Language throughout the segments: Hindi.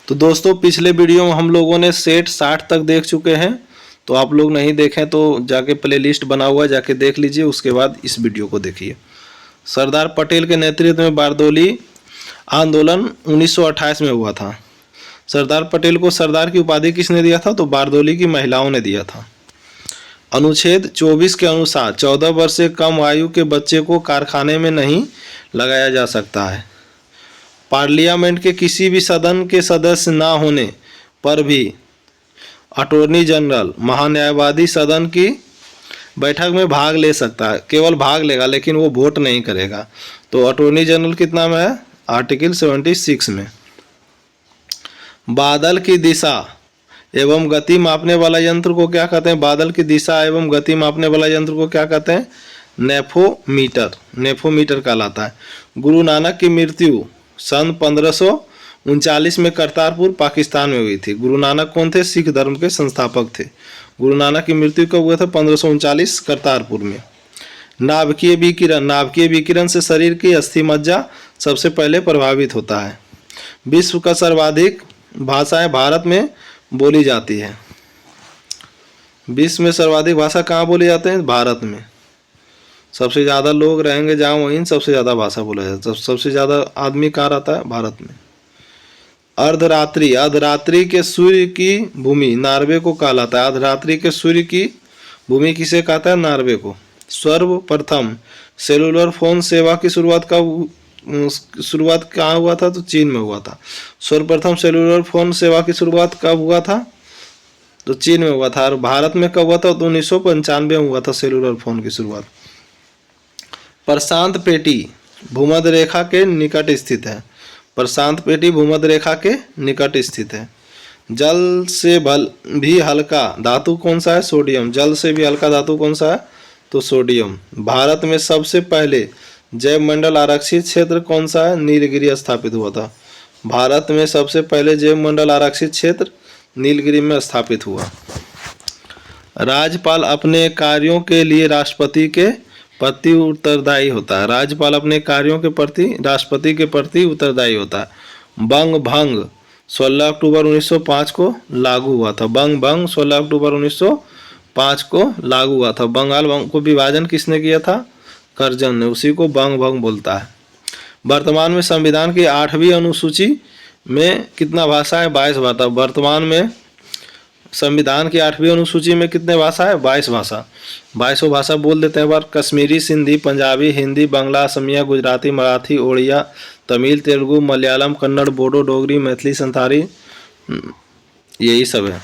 तो दोस्तों पिछले वीडियो में हम लोगों ने सेट 60 तक देख चुके हैं, तो आप लोग नहीं देखें तो जाके प्लेलिस्ट बना हुआ है, जाके देख लीजिए। उसके बाद इस वीडियो को देखिए। सरदार पटेल के नेतृत्व में बारदोली आंदोलन 1928 में हुआ था। सरदार पटेल को सरदार की उपाधि किसने दिया था? तो बारदोली की महिलाओं ने दिया था। अनुच्छेद 24 के अनुसार 14 वर्ष से कम आयु के बच्चे को कारखाने में नहीं लगाया जा सकता है। पार्लियामेंट के किसी भी सदन के सदस्य ना होने पर भी अटॉर्नी जनरल महान्यायवादी सदन की बैठक में भाग ले सकता है। केवल भाग लेगा, लेकिन वो वोट नहीं करेगा। तो अटॉर्नी जनरल कितना में है? आर्टिकल 76 में। बादल की दिशा एवं गति मापने वाला यंत्र को क्या कहते हैं? बादल की दिशा एवं गति मापने वाला यंत्र को क्या कहते हैं? नेफोमीटर। नेफोमीटर कहलाता है। गुरु नानक की मृत्यु सन 1539 में करतारपुर पाकिस्तान में हुई थी। गुरु नानक कौन थे? सिख धर्म के संस्थापक थे। गुरु नानक की मृत्यु कब हुआ था? 1539 करतारपुर में। नाभिकीय विकिरण। नाभिकीय विकिरण से शरीर की अस्थि मज्जा सबसे पहले प्रभावित होता है। विश्व का सर्वाधिक भाषाएं भारत में बोली जाती है। विश्व में सर्वाधिक भाषा कहाँ बोली जाते हैं? भारत में। सबसे ज़्यादा लोग रहेंगे जहाँ, वहीं सबसे ज़्यादा भाषा बोला जाता है। सबसे ज़्यादा आदमी कहाँ रहता है? भारत में। अर्धरात्रि। अर्धरात्रि के सूर्य की भूमि नार्वे को कहलाता है। अर्धरात्रि के सूर्य की भूमि किसे कहता है? नार्वे को। सर्वप्रथम सेलुलर फोन सेवा की शुरुआत कहाँ हुआ था? तो चीन में हुआ था। सर्वप्रथम सेलुलर फोन सेवा की शुरुआत कब हुआ था? तो चीन में हुआ था। और भारत में कब हुआ था? तो 1995 में हुआ था सेलुलर फोन की शुरुआत। प्रशांत पेटी भूमध्य रेखा के निकट स्थित है। प्रशांत पेटी भूमध्य रेखा के निकट स्थित है। जल से भी हल्का धातु कौन सा है? सोडियम। जल से भी हल्का धातु कौन सा है? तो सोडियम। भारत में सबसे पहले जैव मंडल आरक्षित क्षेत्र कौन सा है? नीलगिरी स्थापित हुआ था। भारत में सबसे पहले जैव मंडल आरक्षित क्षेत्र नीलगिरी में स्थापित हुआ। राज्यपाल अपने कार्यों के लिए राष्ट्रपति के प्रति उत्तरदायी होता है। राज्यपाल अपने कार्यों के प्रति राष्ट्रपति के प्रति उत्तरदायी होता है। बंग भंग 16 अक्टूबर 1905 को लागू हुआ था। बंग भंग 16 अक्टूबर 1905 को लागू हुआ था। बंगाल को विभाजन किसने किया था? कर्जन ने। उसी को बंग भंग बोलता है। वर्तमान में संविधान की 8वीं अनुसूची में कितना भाषा है? 22 भाषा। वर्तमान में संविधान की 8वीं अनुसूची में कितने भाषा है? 22 भाषा। 22 भाषा बोल देते हैं बार। कश्मीरी, सिंधी, पंजाबी, हिंदी, बांग्ला, असमिया, गुजराती, मराठी, ओड़िया, तमिल, तेलुगु, मलयालम, कन्नड़, बोडो, डोगरी, मैथिली, संथाली, यही सब है।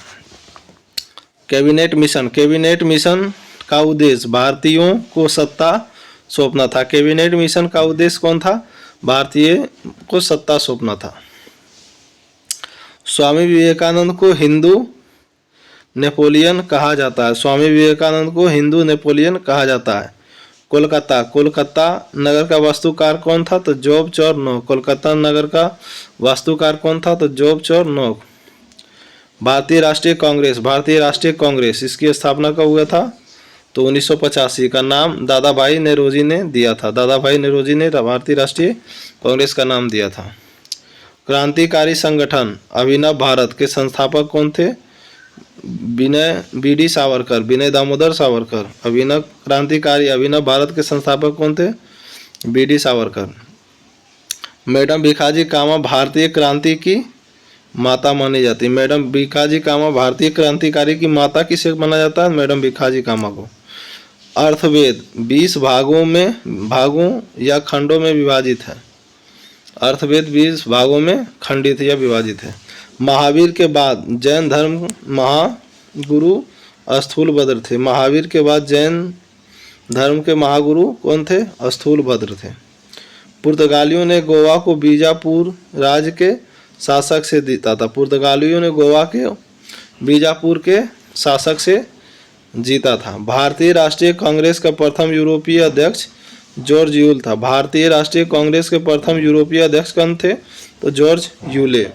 Cabinet mission. कैबिनेट मिशन का उद्देश्य भारतीयों को सत्ता सौंपना था। कैबिनेट मिशन का उद्देश्य कौन था? भारतीय को सत्ता सौंपना था। स्वामी विवेकानंद को हिंदू नेपोलियन कहा जाता है। स्वामी विवेकानंद को हिंदू नेपोलियन कहा जाता है। कोलकाता। कोलकाता नगर का वास्तुकार कौन था? तो जॉब चौर नोक। कोलकाता नगर का वास्तुकार कौन था? तो जॉब चौर नोक। भारतीय राष्ट्रीय कांग्रेस। भारतीय राष्ट्रीय कांग्रेस इसकी स्थापना कब हुआ था? तो 1985। का नाम दादा भाई नेरोजी ने दिया था। दादा भाई नेरोजी ने भारतीय राष्ट्रीय कांग्रेस का नाम दिया था। क्रांतिकारी संगठन अभिनव भारत के संस्थापक कौन थे? बीडी सावरकर, विनय दामोदर सावरकर। अभिनव क्रांतिकारी अभिनव भारत के संस्थापक कौन थे? बीडी सावरकर। मैडम भीखाजी कामा भारतीय क्रांति की माता मानी जाती है। मैडम भीखाजी कामा भारतीय क्रांतिकारी की माता किसे माना जाता है? मैडम भीखाजी कामा को। अर्थवेद 20 भागों या खंडों में विभाजित है। अर्थवेद 20 भागों में खंडित या विभाजित है। महावीर के बाद जैन धर्म महागुरु स्थूलभद्र थे। महावीर के बाद जैन धर्म के महागुरु कौन थे? स्थूलभद्र थे। पुर्तगालियों ने गोवा को बीजापुर राज्य के शासक से जीता था। पुर्तगालियों ने गोवा के बीजापुर के शासक से जीता था। भारतीय राष्ट्रीय कांग्रेस का प्रथम यूरोपीय अध्यक्ष जॉर्ज यूल था। भारतीय राष्ट्रीय कांग्रेस के प्रथम यूरोपीय अध्यक्ष कौन थे? तो जॉर्ज यूले।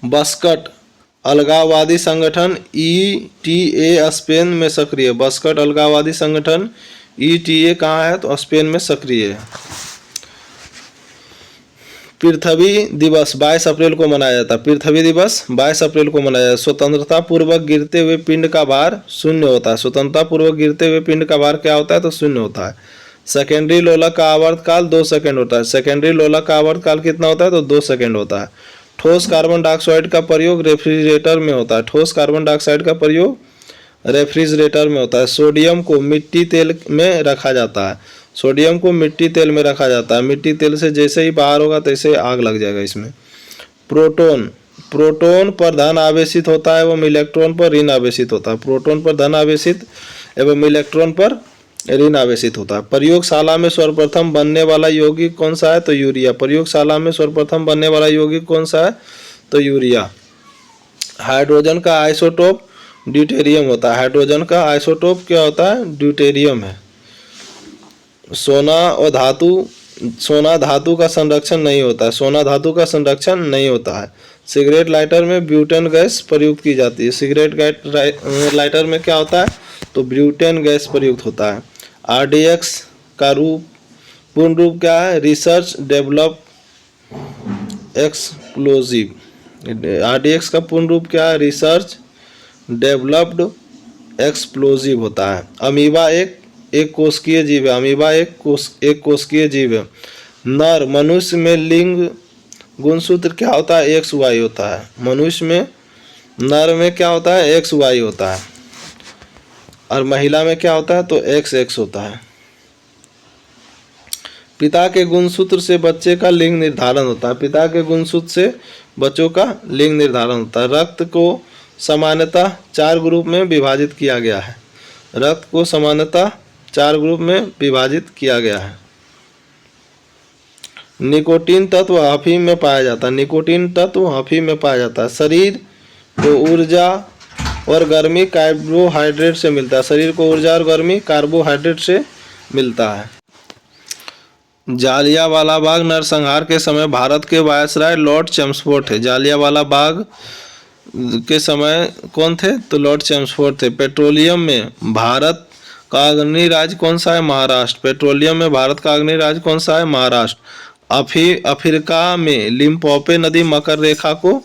बस्कट अलगाववादी संगठन ETA स्पेन में सक्रिय। बस्कट अलगाववादी संगठन ETA कहाँ है? तो स्पेन में सक्रिय है। पृथ्वी दिवस 22 अप्रैल को मनाया जाता है। पृथ्वी दिवस 22 अप्रैल को मनाया जाता है। स्वतंत्रता पूर्वक गिरते हुए पिंड का भार शून्य होता है। स्वतंत्रता पूर्वक गिरते हुए पिंड का भार क्या होता है? तो शून्य होता है। सेकेंडरी लोलक का आवर्तकाल 2 सेकंड होता है। सेकेंडरी लोलक का आवर्तकाल कितना होता है? तो 2 सेकंड होता है। ठोस कार्बन डाइऑक्साइड का प्रयोग रेफ्रिजरेटर में होता है। ठोस कार्बन डाइऑक्साइड का प्रयोग रेफ्रिजरेटर में होता है। सोडियम को मिट्टी तेल में रखा जाता है। सोडियम को मिट्टी तेल में रखा जाता है। मिट्टी तेल से जैसे ही बाहर होगा तैसे आग लग जाएगा इसमें। प्रोटॉन, प्रोटॉन पर धन आवेशित होता है एवं इलेक्ट्रॉन पर ऋण आवेशित होता है। प्रोटॉन पर धन आवेशित एवं इलेक्ट्रॉन पर ऋण आवेशित होता है। प्रयोगशाला में सर्वप्रथम बनने वाला यौगिक कौन सा है? तो यूरिया। प्रयोगशाला में सर्वप्रथम बनने वाला यौगिक कौन सा है? तो यूरिया। हाइड्रोजन का आइसोटोप ड्यूटेरियम होता है। हाइड्रोजन का आइसोटोप क्या होता है? ड्यूटेरियम है। सोना धातु का संरक्षण नहीं होता है। सोना धातु का संरक्षण नहीं होता है। सिगरेट लाइटर में ब्यूटेन गैस प्रयुक्त की जाती है। सिगरेट लाइटर में क्या होता है? तो ब्यूटेन गैस प्रयुक्त होता है। RDX का पूर्ण रूप क्या है? Research develop explosive. RDX का पूर्ण रूप क्या है? रिसर्च डेवलप्ड एक्सप्लोजिव होता है। अमीबा एक कोशिकीय जीव है। अमीबा एक कोशिकीय जीव है। नर मनुष्य में लिंग गुणसूत्र क्या होता है? XY होता है। मनुष्य में नर में क्या होता है? XY होता है। और महिला में क्या होता है? तो XX होता है। पिता के गुणसूत्र से बच्चे का लिंग निर्धारण होता है। पिता के गुणसूत्र से बच्चों का लिंग निर्धारण होता है। रक्त को सामान्यतः 4 ग्रुप में विभाजित किया गया है। रक्त को सामान्यतः 4 ग्रुप में विभाजित किया गया है। निकोटीन तत्व अफीम में पाया जाता है। निकोटीन तत्व अफीम में पाया जाता है। शरीर को ऊर्जा और गर्मी कार्बोहाइड्रेट से मिलता है। शरीर को ऊर्जा और गर्मी कार्बोहाइड्रेट से मिलता है। जालियांवाला बाग नरसंहार के समय भारत के वायसराय लॉर्ड चैम्सफोर्ड थे। जालियांवाला बाग के समय कौन थे? तो लॉर्ड चैम्सफोर्ड थे। पेट्रोलियम में भारत का अग्रणी राज्य कौन सा है? महाराष्ट्र। पेट्रोलियम में भारत का अग्रणी राज्य कौन सा है? महाराष्ट्र। अफ्रीका में लिम्पोपो नदी मकर रेखा को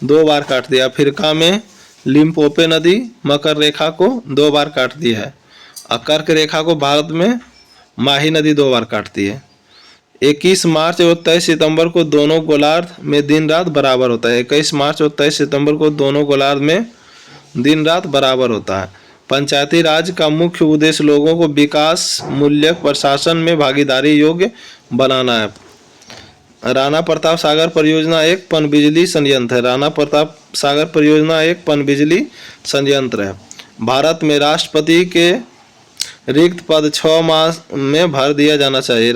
2 बार काट दिया। अफ्रीका में लिम्पोपो नदी मकर रेखा को 2 बार काटती है। कर्क रेखा को भारत में माही नदी 2 बार काटती है। 21 मार्च और 23 सितंबर को दोनों गोलार्ध में दिन रात बराबर होता है। 21 मार्च और 23 सितंबर को दोनों गोलार्ध में दिन रात बराबर होता है। पंचायती राज का मुख्य उद्देश्य लोगों को विकास मूल्यक प्रशासन में भागीदारी योग्य बनाना है। राणा प्रताप सागर परियोजना एक पनबिजली संयंत्र है। राणा प्रताप सागर परियोजना एक पनबिजली संयंत्र है। भारत में राष्ट्रपति के रिक्त पद 6 माह में भर दिया जाना चाहिए।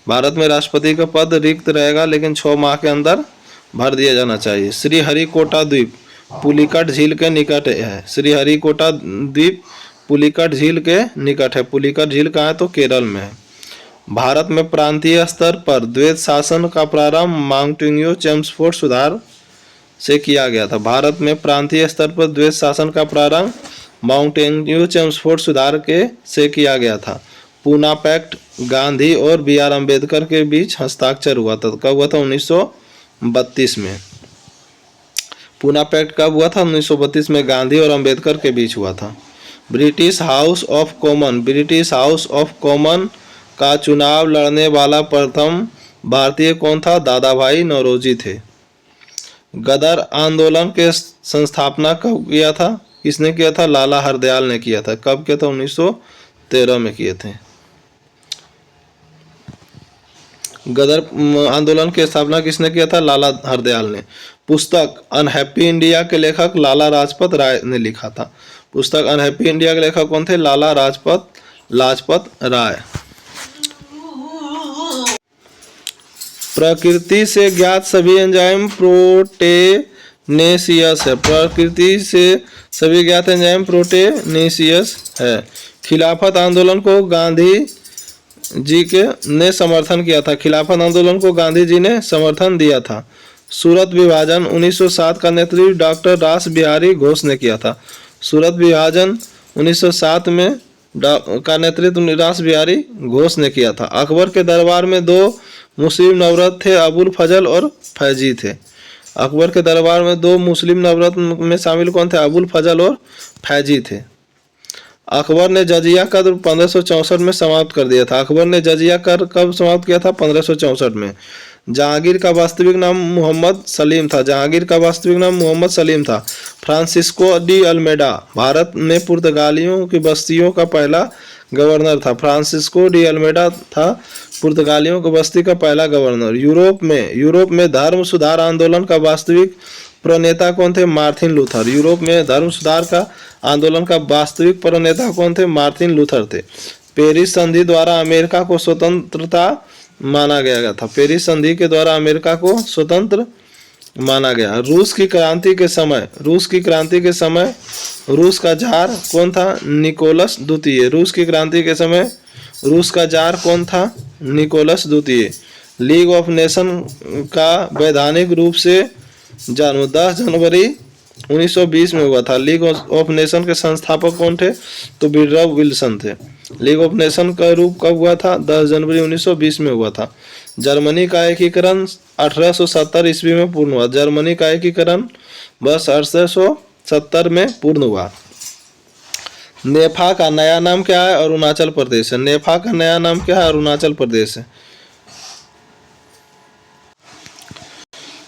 भारत में राष्ट्रपति का पद रिक्त रहेगा लेकिन 6 माह के अंदर भर दिया जाना चाहिए। श्रीहरिकोटा द्वीप पुलिकट झील के निकट है। श्रीहरिकोटा द्वीप पुलिकट झील के निकट है। पुलिकट झील कहाँ है? तो केरल में है। भारत में प्रांतीय स्तर पर द्वैत शासन का प्रारंभ माउंटेन्यू चैम्सफोर्ड सुधार से किया गया था। भारत में प्रांतीय स्तर पर द्वैत शासन का प्रारंभ माउंटेन्यू चैम्सफोर्ड सुधार से किया गया था। पूना पैक्ट गांधी और BR अम्बेडकर के बीच हस्ताक्षर हुआ था। कब हुआ था? 1932 में। पूना पैक्ट कब हुआ था? 1932 में गांधी और अम्बेडकर के बीच हुआ था। ब्रिटिश हाउस ऑफ कॉमन का चुनाव लड़ने वाला प्रथम भारतीय कौन था? दादा भाई नौरोजी थे। गदर आंदोलन के संस्थापना कब किया था? किसने किया था? लाला हरदयाल ने किया था। कब किया था? 1913 में किए थे। गदर आंदोलन की स्थापना किसने किया था? लाला हरदयाल ने। पुस्तक अनहैप्पी इंडिया के लेखक लाला लाजपत राय ने लिखा था। पुस्तक अनहैप्पी इंडिया के लेखक कौन थे? लाला लाजपत राय। प्रकृति से ज्ञात सभी एंजाइम प्रोटेनेशियस है। प्रकृति से सभी ज्ञात एंजाइम प्रोटेनेशियस है। खिलाफत आंदोलन को गांधी जी ने समर्थन किया था। खिलाफत आंदोलन को गांधी जी ने समर्थन दिया था। सूरत विभाजन 1907 का नेतृत्व डॉक्टर रास बिहारी घोष ने किया था। सूरत विभाजन 1907 में का नेतृत्व रास बिहारी घोष ने किया था। अकबर के दरबार में 2 मुस्लिम नवरत्न थे अबुल फजल और फैजी थे। अकबर के दरबार में 2 मुस्लिम नवरत्न में शामिल कौन थे? अबुल फजल और फैजी थे। अकबर ने जजिया कर 1564 में समाप्त कर दिया था। अकबर ने जजिया कर कब समाप्त किया था? 1564 में। जहांगीर का वास्तविक नाम मोहम्मद सलीम था। जहांगीर का वास्तविक नाम मोहम्मद सलीम था। फ्रांसिस्को डी अल्मेडा भारत में पुर्तगालियों की बस्तियों का पहला गवर्नर था। फ्रांसिस्को डी अल्मेडा था पुर्तगालियों की बस्ती का पहला गवर्नर। यूरोप में धर्म सुधार आंदोलन का वास्तविक प्रणेता कौन थे? Martin Luther. यूरोप में धर्म सुधार का आंदोलन का वास्तविक प्रणेता कौन थे? मार्टिन लूथर थे। पेरिस संधि द्वारा अमेरिका को स्वतंत्रता माना गया था। पेरिस संधि के द्वारा अमेरिका को स्वतंत्र माना गया। रूस की क्रांति के समय रूस का जार कौन था? निकोलस द्वितीय। रूस की क्रांति के समय रूस का जार कौन था? निकोलस द्वितीय। लीग ऑफ नेशन का वैधानिक रूप से जन्म 10 जनवरी 1920 में हुआ था। लीग ऑफ नेशन के संस्थापक कौन थे? तो वुडरो विल्सन थे। लीग ऑफ नेशन का रूप कब हुआ था? 10 जनवरी 1920 में हुआ था। जर्मनी का एकीकरण 1870 ईस्वी में पूर्ण हुआ। जर्मनी का एकीकरण बस 1870 में पूर्ण हुआ। नेफा का नया नाम क्या है? अरुणाचल प्रदेश है। नेफा का नया नाम क्या है? अरुणाचल प्रदेश है।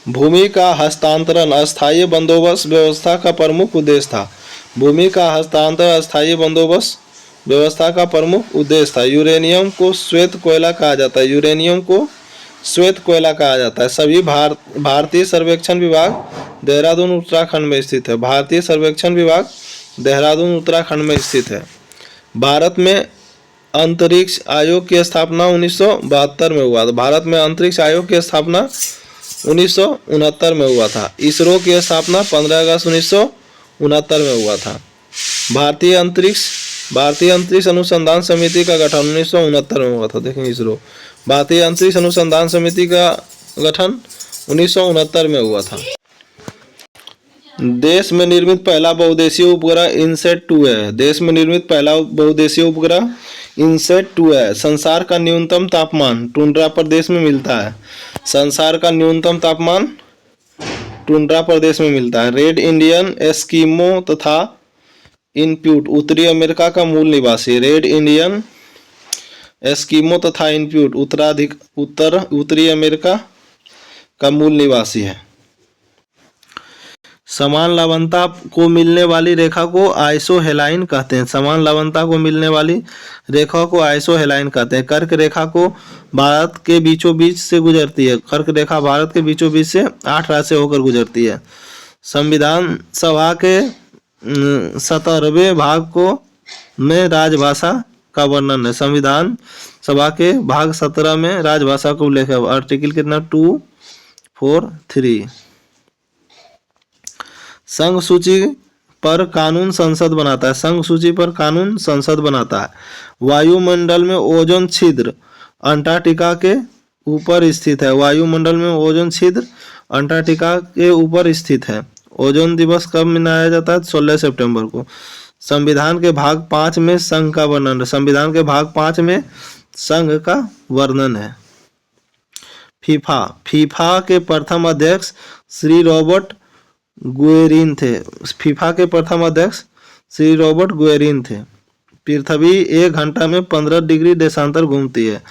भूमि का हस्तांतरण अस्थायी बंदोबस्त व्यवस्था का प्रमुख उद्देश्य था। भूमि का हस्तांतरण अस्थायी बंदोबस्त व्यवस्था का प्रमुख उद्देश्य था। यूरेनियम को श्वेत कोयला कहा जाता है। यूरेनियम को श्वेत कोयला कहा जाता है। सभी भारतीय सर्वेक्षण विभाग देहरादून उत्तराखंड में स्थित है। भारतीय सर्वेक्षण विभाग देहरादून उत्तराखंड में स्थित है। भारत में अंतरिक्ष आयोग की स्थापना 1972 में हुआ था। भारत में अंतरिक्ष आयोग की स्थापना 1969 में हुआ था। इसरो की स्थापना 15 अगस्त 1969 में हुआ था। भारतीय अंतरिक्ष अनुसंधान समिति का गठन 1969 में हुआ था। देखेंगे इसरो भारतीय अंतरिक्ष अनुसंधान समिति का गठन 1969 में हुआ था। देश में निर्मित पहला बहुउद्देशीय उपग्रह इनसैट 2 है। देश में निर्मित पहला बहुउद्देशीय उपग्रह इनसैट 2 है। संसार का न्यूनतम तापमान टुंड्रा प्रदेश में मिलता है। संसार का न्यूनतम तापमान टुंड्रा प्रदेश में मिलता है। रेड इंडियन एस्किमो तथा इनप्यूट उत्तरी अमेरिका का मूल निवासी। रेड इंडियन एस्किमो तथा इनप्यूट उत्तरी अमेरिका का मूल निवासी है। समान लवणता को मिलने वाली रेखा को आइसोहेलाइन कहते हैं। समान लवणता को मिलने वाली रेखा को आइसोहेलाइन कहते हैं। कर्क रेखा को भारत के बीचों बीच से गुजरती है। कर्क रेखा भारत के बीचों बीच से 8 राज्य से होकर गुजरती है। संविधान सभा के 17वें भाग को में राजभाषा का वर्णन है। संविधान सभा के भाग 17 में राजभाषा का उल्लेख है। आर्टिकल कितना 243। संघ सूची पर कानून संसद बनाता है। संघ सूची पर कानून संसद बनाता है। वायुमंडल में ओजोन छिद्र अंटार्कटिका के ऊपर स्थित है। वायुमंडल में ओजोन छिद्र अंटार्कटिका के ऊपर स्थित है। ओजोन दिवस कब मनाया जाता है? 16 सितंबर को। संविधान के भाग 5 में संघ का वर्णन है। संविधान के भाग 5 में संघ का वर्णन है। फीफा के प्रथम अध्यक्ष श्री रॉबर्ट गुएरिन थे। फीफा के प्रथम अध्यक्ष श्री रॉबर्ट गुएरिन थे। पृथ्वी 1 घंटा में 15 डिग्री देशांतर घूमती है।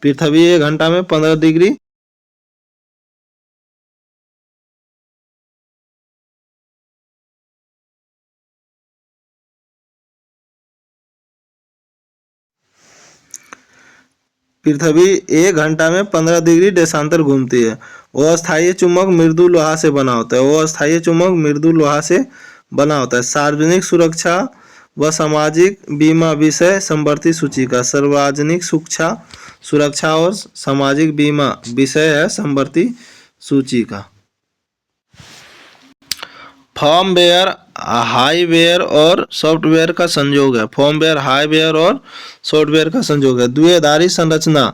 पृथ्वी 1 घंटा में 15 डिग्री पृथ्वी 1 घंटा में 15 डिग्री देशांतर घूमती है। वो अस्थायी चुंबक मृदु लोहा से बना होता है। वो अस्थायी चुंबक मृदु लोहा से बना होता है। सार्वजनिक सुरक्षा व सामाजिक बीमा विषय संवर्ती सूची का। सार्वजनिक सुरक्षा और सामाजिक बीमा विषय है संवर्ती सूची का। फर्मवेयर हार्डवेयर और सॉफ्टवेयर का संयोग है। फर्मवेयर हार्डवेयर और सॉफ्टवेयर का संयोग है। द्विआधारी संरचना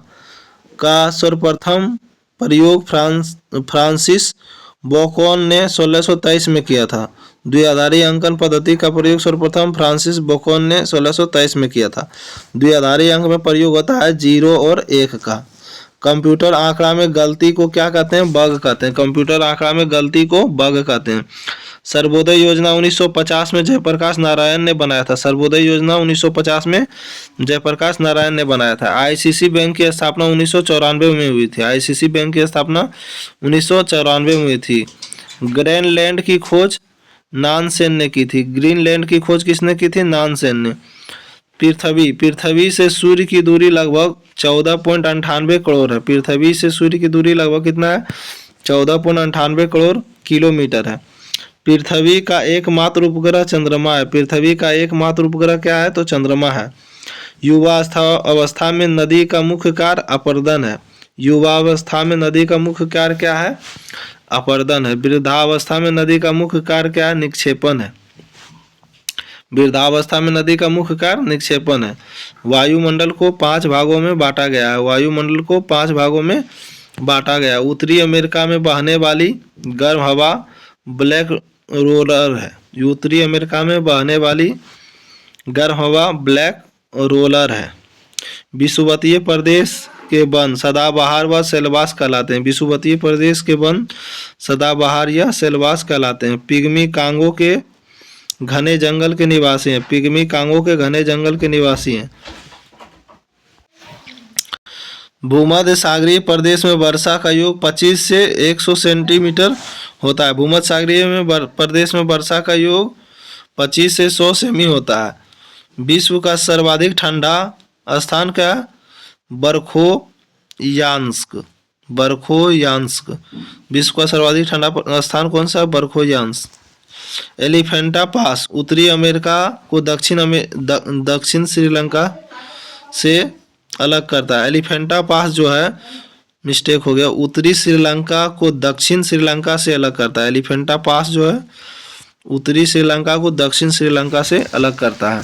का सर्वप्रथम प्रयोग फ्रांसिस बेकन ने 1623 में किया था। द्विआधारी अंकन पद्धति का प्रयोग सर्वप्रथम फ्रांसिस बेकन ने 1623 में किया था। द्विआधारी अंक में प्रयोग होता है 0 और 1 का। कंप्यूटर आंकड़ा में गलती को क्या कहते हैं? बग कहते हैं। कंप्यूटर आंकड़ा में गलती को बग कहते हैं। सर्वोदय योजना 1950 में जयप्रकाश नारायण ने बनाया था। सर्वोदय योजना 1950 में जयप्रकाश नारायण ने बनाया था। आईसीसी बैंक की स्थापना 1994 में हुई थी। आईसीसी बैंक की स्थापना 1994 में हुई थी। ग्रीनलैंड की खोज नानसेन ने की थी। ग्रीनलैंड की खोज किसने की थी? नानसेन ने। पृथ्वी से सूर्य की दूरी लगभग 14.98 करोड़ है। पृथ्वी से सूर्य की दूरी लगभग कितना है? 14.98 करोड़ किलोमीटर है। पृथ्वी का एकमात्र उपग्रह चंद्रमा है। पृथ्वी का एकमात्र उपग्रह क्या है? तो चंद्रमा है। युवा अवस्था में नदी का मुख्य कार्य अपर्दन है। युवा अवस्था में नदी का मुख्य कार्य क्या है? अपर्दन है। वृद्धावस्था में नदी का मुख्य कार्य क्या है? निक्षेपण है। वृद्धावस्था में नदी का मुख्य कार्य निक्षेपण है। वायुमंडल को 5 भागों में बांटा गया है। वायुमंडल को 5 भागों में बांटा गया। उत्तरी अमेरिका में बहने वाली गर्म हवा ब्लैक रोलर है। उत्तरी अमेरिका में बहने वाली गर्म हवा ब्लैक रोलर है। विषुवतीय प्रदेश के वन सदाबहार व सेलवास कहलाते हैं। विषुवतीय प्रदेश के वन सदाबहार या सेलवास कहलाते हैं। पिग्मी कांगो के घने जंगल के निवासी हैं। पिग्मी कांगो के घने जंगल के निवासी हैं। भूमध्य सागरीय प्रदेश में वर्षा का योग 25 से 100 सेंटीमीटर होता है। भूमध्य सागरीय में प्रदेश में वर्षा का योग 25 से 100 सेमी होता है। विश्व का सर्वाधिक ठंडा स्थान क्या है? बरखोयान्स्क। बरखोयान्स्क विश्व का सर्वाधिक ठंडा स्थान कौन सा है? बरखोयान्स्क। एलिफेंटा पास उत्तरी अमेरिका को दक्षिण श्रीलंका से अलग करता है। एलिफेंटा पास जो है, मिस्टेक हो गया, उत्तरी श्रीलंका को दक्षिण श्रीलंका से अलग करता है। एलिफेंटा पास जो है उत्तरी श्रीलंका को दक्षिण श्रीलंका से अलग करता है।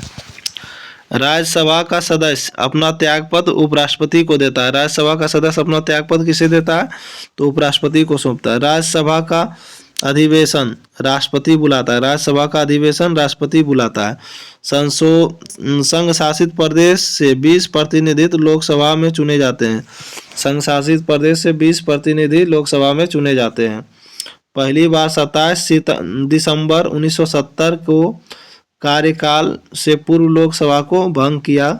राज्यसभा का सदस्य अपना त्यागपत्र उपराष्ट्रपति को देता है। राज्यसभा का सदस्य अपना त्यागपत्र किसे देता है? तो उपराष्ट्रपति को सौंपता है। राज्यसभा का अधिवेशन राष्ट्रपति बुलाता है। राज्यसभा का अधिवेशन राष्ट्रपति बुलाता है। संघ शासित प्रदेश से 20 प्रतिनिधि लोकसभा में चुने जाते हैं। संघ शासित प्रदेश से 20 प्रतिनिधि लोकसभा में चुने जाते हैं। पहली बार 27 दिसंबर 1970 को कार्यकाल से पूर्व लोकसभा को भंग किया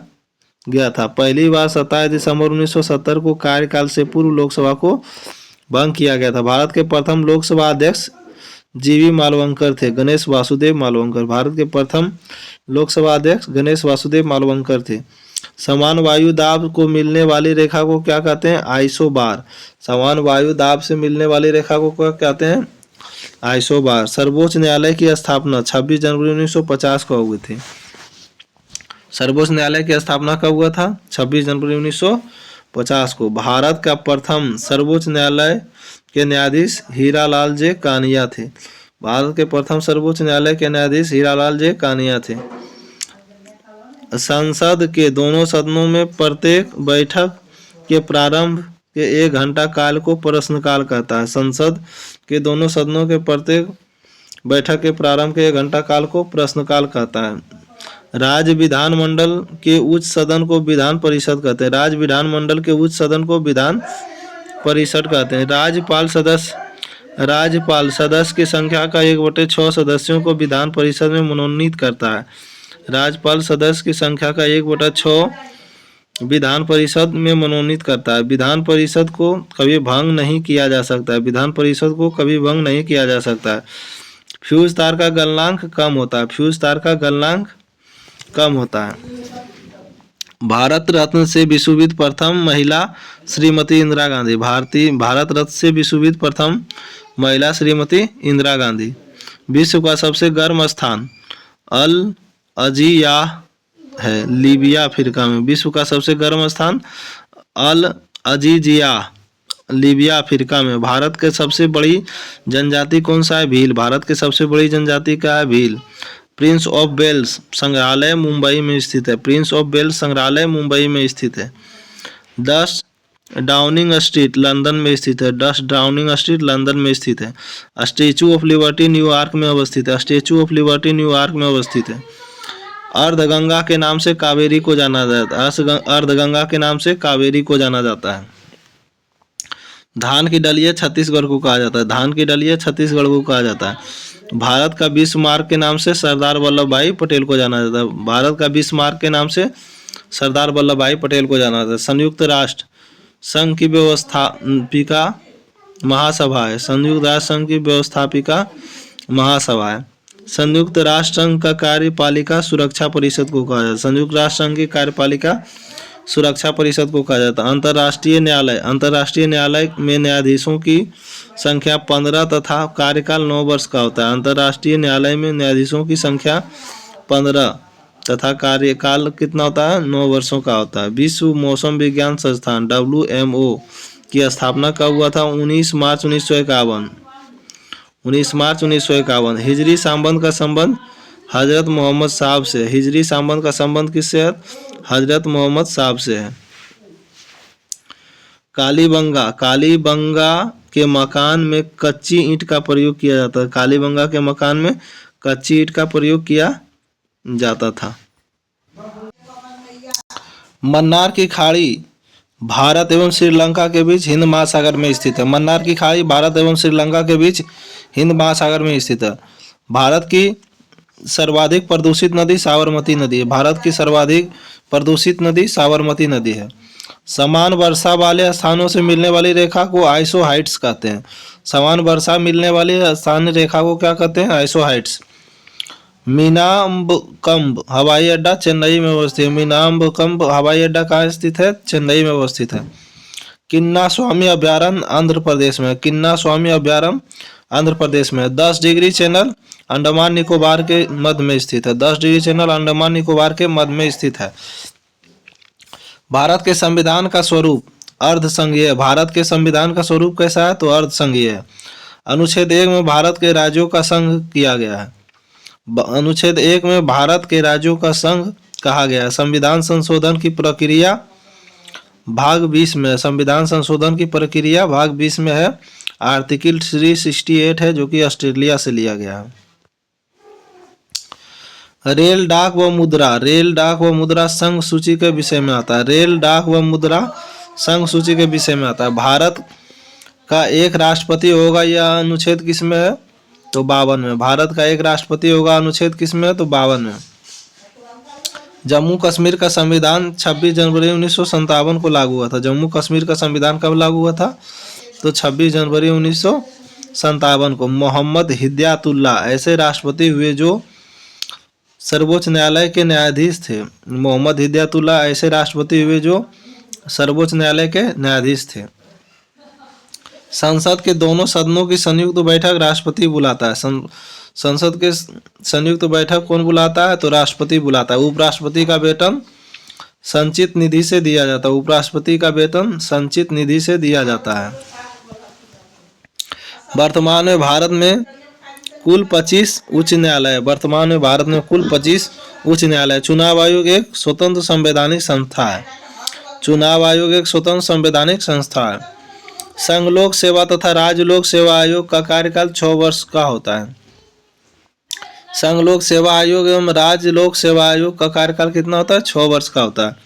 गया था। पहली बार 27 दिसंबर 1970 को कार्यकाल से पूर्व लोकसभा को भंग किया गया था। भारत के प्रथम लोकसभा अध्यक्ष जीवी मालवंकर थे। गणेश वासुदेव मालवंकर भारत के प्रथम लोकसभा अध्यक्ष गणेश वासुदेव मालवंकर थे। समान वायु दाब को मिलने वाली रेखा को क्या कहते हैं? आइसोबार। समान वायु दाब से मिलने वाली रेखा को क्या कहते हैं? आइसोबार। सर्वोच्च न्यायालय की स्थापना 26 जनवरी 1950 को हुई थी। सर्वोच्च न्यायालय की स्थापना कब हुआ था? 26 जनवरी 1950 को। भारत का प्रथम सर्वोच्च न्यायालय के न्यायाधीश हीरालाल जे कानिया थे। भारत के प्रथम सर्वोच्च न्यायालय के न्यायाधीश हीरालाल जे कानिया थे। संसद के दोनों सदनों में प्रत्येक बैठक के प्रारंभ के 1 घंटा काल को प्रश्नकाल कहता है। संसद के दोनों सदनों के प्रत्येक बैठक के प्रारंभ के 1 घंटा काल को प्रश्नकाल कहता है। राज्य विधानमंडल के उच्च सदन को विधान परिषद कहते हैं। राज्य विधानमंडल के उच्च सदन को विधान परिषद कहते हैं। राज्यपाल सदस्य की संख्या का 1/6 सदस्यों को विधान परिषद में मनोनीत करता है। राज्यपाल सदस्य की संख्या का 1/6 विधान परिषद में मनोनीत करता है। विधान परिषद को कभी भंग नहीं किया जा सकता है। विधान परिषद को कभी भंग नहीं किया जा सकता है। फ्यूज तार का गलनांक कम होता है। फ्यूज तार का गलनांक कम होता है। भारत रत्न से विश्वविद प्रथम महिला श्रीमती इंदिरा गांधी। भारत रत्न से विश्वविद प्रथम महिला श्रीमती इंदिरा गांधी। विश्व का सबसे गर्म स्थान अल अजिया है, लीबिया अफ्रीका में। विश्व का सबसे गर्म स्थान अल अजिजिया, लीबिया अफ्रीका में। भारत के सबसे बड़ी जनजाति कौन सा है? भील। भारत के सबसे बड़ी जनजाति क्या है? भील। प्रिंस ऑफ वेल्स संग्रहालय मुंबई में स्थित है। प्रिंस ऑफ वेल्स संग्रहालय मुंबई में स्थित है। 10 डाउनिंग स्ट्रीट लंदन में स्थित है। 10 डाउनिंग स्ट्रीट लंदन में स्थित है। स्टैचू ऑफ लिबर्टी न्यूयॉर्क में अवस्थित है। स्टैचू ऑफ लिबर्टी न्यूयॉर्क में अवस्थित है। अर्धगंगा के नाम से कावेरी को जाना जाता है। अर्धगंगा के नाम से कावेरी को जाना जाता है। धान की डलिया छत्तीसगढ़ को कहा जाता है। धान की डलिया छत्तीसगढ़ को कहा जाता है। भारत का विश्व मार्ग के नाम से सरदार वल्लभ भाई पटेल को जाना जाता है। भारत का विश्व मार्ग के नाम से सरदार वल्लभ भाई पटेल को जाना जाता है। संयुक्त राष्ट्र संघ की व्यवस्थापिका महासभा है। संयुक्त राष्ट्र संघ की व्यवस्थापिका महासभा है। संयुक्त राष्ट्र संघ का कार्यपालिका सुरक्षा परिषद को कहा जाता है। संयुक्त राष्ट्र संघ की कार्यपालिका सुरक्षा परिषद को कहा जाता है। अंतर्राष्ट्रीय न्यायालय, अंतर्राष्ट्रीय न्यायालय में न्यायाधीशों की संख्या 15 तथा कार्यकाल 9 वर्ष का होता है। अंतर्राष्ट्रीय न्यायालय में न्यायाधीशों की संख्या 15 तथा कार्यकाल कितना होता है? 9 वर्षों का होता है। विश्व मौसम विज्ञान संस्थान WMO की स्थापना कब हुआ था? 19 मार्च 1951। 19 मार्च 1951। हिजरी संबंध का संबंध हजरत मोहम्मद साहब से। हिजरी संबंध का संबंध किससे है? हजरत मोहम्मद साहब से है। कालीबंगा, कालीबंगा के मकान में कच्ची ईंट का प्रयोग किया जाता है। कालीबंगा के मकान में कच्ची ईंट का प्रयोग किया जाता था। मन्नार की खाड़ी भारत एवं श्रीलंका के बीच हिंद महासागर में स्थित है। मन्नार की खाड़ी भारत एवं श्रीलंका के बीच हिंद महासागर में स्थित है। भारत की सर्वाधिक प्रदूषित नदी साबरमती नदी है। भारत की सर्वाधिक प्रदूषित नदी साबरमती नदी है। समान वर्षा वाले स्थानों से मिलने वाली रेखा को आइसो हाइट्स कहते हैं। समान वर्षा मिलने वाली स्थानीय रेखा को क्या कहते हैं? Iso Heights. मीनाम्बकम हवाई अड्डा चेन्नई में अवस्थित है। मीनाम्बकम हवाई अड्डा कहाँ स्थित है? चेन्नई में अवस्थित है। किन्ना स्वामी अभ्यारण्य आंध्र प्रदेश में। किन्ना स्वामी अभ्यारण्य आंध्र प्रदेश में। 10 डिग्री चैनल अंडमान निकोबार के मध्य में स्थित है। 10 डिग्री चैनल अंडमान निकोबार के मध्य में स्थित है। भारत के संविधान का स्वरूप अर्धसंघीय है। भारत के संविधान का स्वरूप कैसा है? तो अर्धसंघीय है। अनुच्छेद 1 में भारत के राज्यों का संघ किया गया है। अनुच्छेद 1 में भारत के राज्यों का संघ कहा गया है। संविधान संशोधन की प्रक्रिया भाग 20 में। संविधान संशोधन की प्रक्रिया भाग 20 में है। आर्टिकल 368 है जो कि ऑस्ट्रेलिया से लिया गया है। रेल, डाक व मुद्रा। रेल, डाक व मुद्रा संघ सूची के विषय में आता है। रेल, डाक व मुद्रा संघ सूची के विषय में आता है। भारत का एक राष्ट्रपति होगा, यह अनुच्छेद किस में है? तो 52 में। भारत का एक राष्ट्रपति होगा, अनुच्छेद किस में है? तो 52 में। जम्मू कश्मीर का संविधान 26 जनवरी 1957 को लागू हुआ था। जम्मू कश्मीर का संविधान कब लागू हुआ था? तो 26 जनवरी 1957 को। मोहम्मद हिदायतुल्लाह ऐसे राष्ट्रपति हुए जो सर्वोच्च न्यायालय के न्यायाधीश थे। मोहम्मद हिदायतुल्लाह ऐसे राष्ट्रपति हुए जो सर्वोच्च न्यायालय के न्यायाधीश थे। संसद के दोनों सदनों की संयुक्त बैठक राष्ट्रपति बुलाता है। संसद के संयुक्त बैठक कौन बुलाता है? तो राष्ट्रपति बुलाता है। उपराष्ट्रपति का वेतन संचित निधि से दिया जाता है। उपराष्ट्रपति का वेतन संचित निधि से दिया जाता है। वर्तमान में भारत में कुल 25 उच्च न्यायालय है। वर्तमान में भारत में कुल 25 उच्च न्यायालय। चुनाव आयोग एक स्वतंत्र संवैधानिक संस्था है। चुनाव आयोग एक स्वतंत्र संवैधानिक संस्था है। संघ लोक सेवा तथा राज्य लोक सेवा आयोग का कार्यकाल 6 वर्ष का होता है। संघ लोक सेवा आयोग एवं राज्य लोक सेवा आयोग का कार्यकाल कितना होता है? 6 वर्ष का होता है।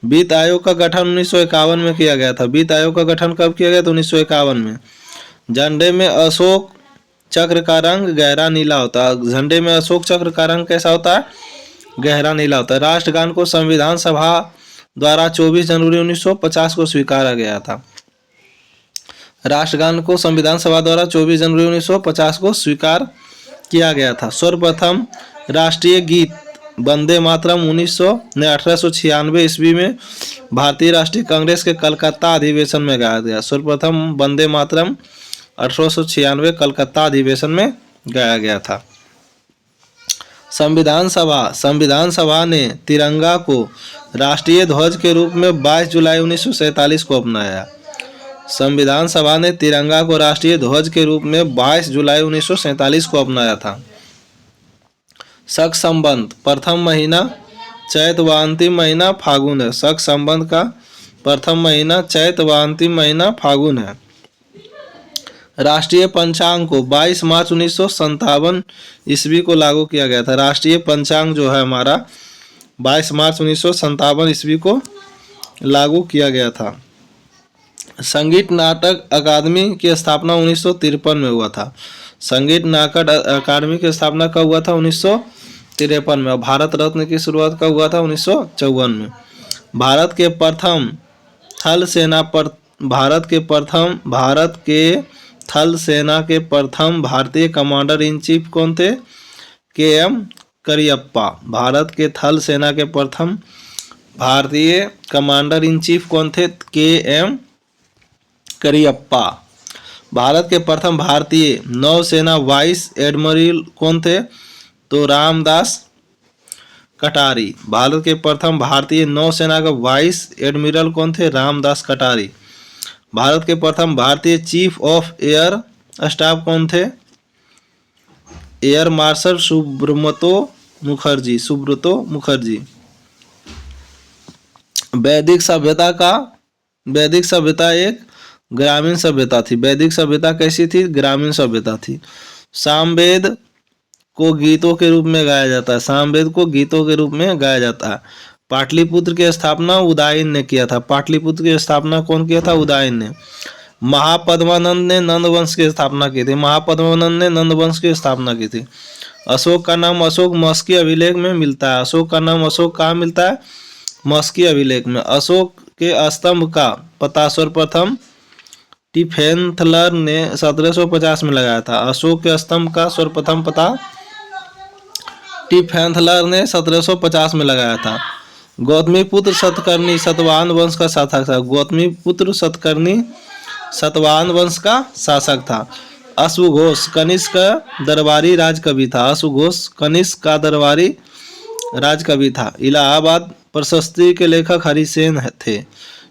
वित्त आयोग का गठन 1951 में किया गया था। वित्त आयोग का गठन कब किया गया? तो 1951 में। झंडे में अशोक चक्र का रंग गहरा नीला होता है। झंडे में अशोक चक्र का रंग कैसा होता है? गहरा नीला होता है। राष्ट्रगान को संविधान सभा द्वारा 24 जनवरी 1950 को स्वीकारा गया था। राष्ट्रगान को संविधान सभा द्वारा 24 जनवरी 1950 को स्वीकार किया गया था। सर्वप्रथम राष्ट्रीय गीत वंदे मातरम 1896 ईस्वी में भारतीय राष्ट्रीय कांग्रेस के कलकत्ता अधिवेशन में गाया गया। सर्वप्रथम वंदे मातरम 1896 कलकत्ता अधिवेशन में गाया गया था। संविधान सभा ने तिरंगा को राष्ट्रीय ध्वज के रूप में 22 जुलाई 1947 को अपनाया। संविधान सभा ने तिरंगा को राष्ट्रीय ध्वज के रूप में 22 जुलाई 1947 को अपनाया था। सख संबंध प्रथम महीना चैत व अंतिम महीना फागुन है। सख संबंध का प्रथम महीना चैत व अंतिम महीना फागुन है। राष्ट्रीय पंचांग को 22 मार्च 1957 ईस्वी को लागू किया गया था। राष्ट्रीय पंचांग जो है हमारा 22 मार्च 1957 ईस्वी को लागू किया गया था। संगीत नाटक अकादमी की स्थापना 1953 में हुआ था। संगीत नाटक अकादमी की स्थापना कब हुआ था? 1953 में। भारत रत्न की शुरुआत कब हुआ था? 1954 में। भारत के प्रथम थल सेना पर भारत के थल सेना के प्रथम भारतीय कमांडर इन चीफ कौन थे? के.एम. करियप्पा। भारत के थल सेना के प्रथम भारतीय कमांडर इन चीफ कौन थे? के.एम. करियप्पा। भारत के प्रथम भारतीय नौसेना वाइस एडमिरल कौन थे? तो रामदास कटारी। भारत के प्रथम भारतीय नौसेना का वाइस एडमिरल कौन थे? रामदास कटारी। भारत के प्रथम भारतीय चीफ ऑफ एयर स्टाफ कौन थे? Air marshal Subroto Mukherjee. वैदिक सभ्यता एक ग्रामीण सभ्यता थी। वैदिक सभ्यता कैसी थी? ग्रामीण सभ्यता थी। सामवेद को गीतों के रूप में गाया जाता है। सामवेद को गीतों के रूप में गाया जाता है। पाटलिपुत्र की स्थापना उदयन ने किया था। पाटलिपुत्र की स्थापना कौन किया था? उदयन ने। महापद्मानंद ने नंद वंश की स्थापना की थी। महापद्मानंद ने नंद वंश की स्थापना की थी। अशोक का नाम अशोक मस्की अभिलेख में मिलता है। अशोक का नाम अशोक कहाँ मिलता है? मस्की अभिलेख में। अशोक के स्तंभ का पता सर्वप्रथम टिफेंथलर ने 1750 में लगाया था। अशोक के स्तंभ का सर्वप्रथम पता टिफेंथलर ने 1750 में लगाया था। गौतमीपुत्र सतकर्णी सातवाहन वंश का शासक था। गौतमीपुत्र सतकर्णी सातवाहन वंश का शासक था। अश्वघोष कनिष्क का दरबारी राजकवि था। अश्वघोष कनिष्क का दरबारी राजकवि था। इलाहाबाद प्रशस्ति के लेखक हरिसेन थे।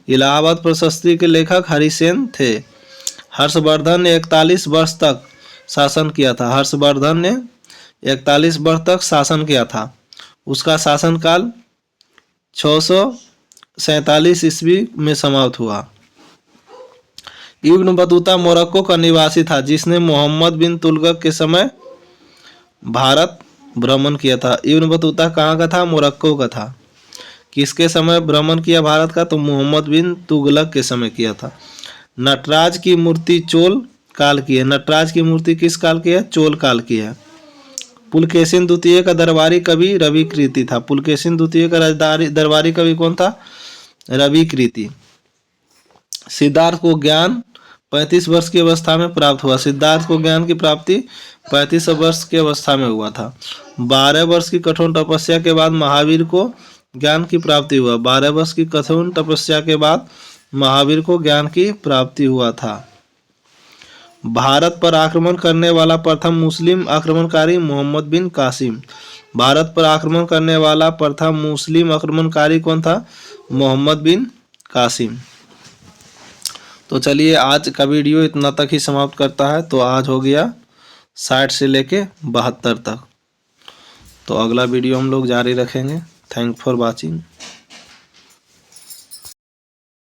इलाहाबाद प्रशस्ति के लेखक हरिसेन थे। हर्षवर्धन ने 41 वर्ष तक शासन किया था। हर्षवर्धन ने 41 वर्ष तक शासन किया था। उसका शासनकाल 647 ईस्वी में समाप्त हुआ। इब्न बतूता मोरक्को का निवासी था, जिसने मोहम्मद बिन तुगलक के समय भारत भ्रमण किया था। इब्न बतूता कहाँ का था? मोरक्को का था। किसके समय भ्रमण किया भारत का? तो मोहम्मद बिन तुगलक के समय किया था। नटराज की मूर्ति चोल काल की है। नटराज की मूर्ति किस काल की है? चोल काल की है। पुलकेशिन द्वितीय का दरबारी कवि रविकृति था। पुलकेशिन द्वितीय का दरबारी कवि कौन था? रविकृति। सिद्धार्थ को ज्ञान 35 वर्ष की अवस्था में प्राप्त हुआ। सिद्धार्थ को ज्ञान की प्राप्ति 35 वर्ष की अवस्था में हुआ था। 12 वर्ष की कठोर तपस्या के बाद महावीर को ज्ञान की प्राप्ति हुआ। 12 वर्ष की कठोर तपस्या के बाद महावीर को ज्ञान की प्राप्ति हुआ था। भारत पर आक्रमण करने वाला प्रथम मुस्लिम आक्रमणकारी मोहम्मद बिन कासिम। भारत पर आक्रमण करने वाला प्रथम मुस्लिम आक्रमणकारी कौन था? मोहम्मद बिन कासिम। तो चलिए आज का वीडियो इतना तक ही समाप्त करता है। तो आज हो गया 60 से लेके 72 तक। तो अगला वीडियो हम लोग जारी रखेंगे। Thank for watching.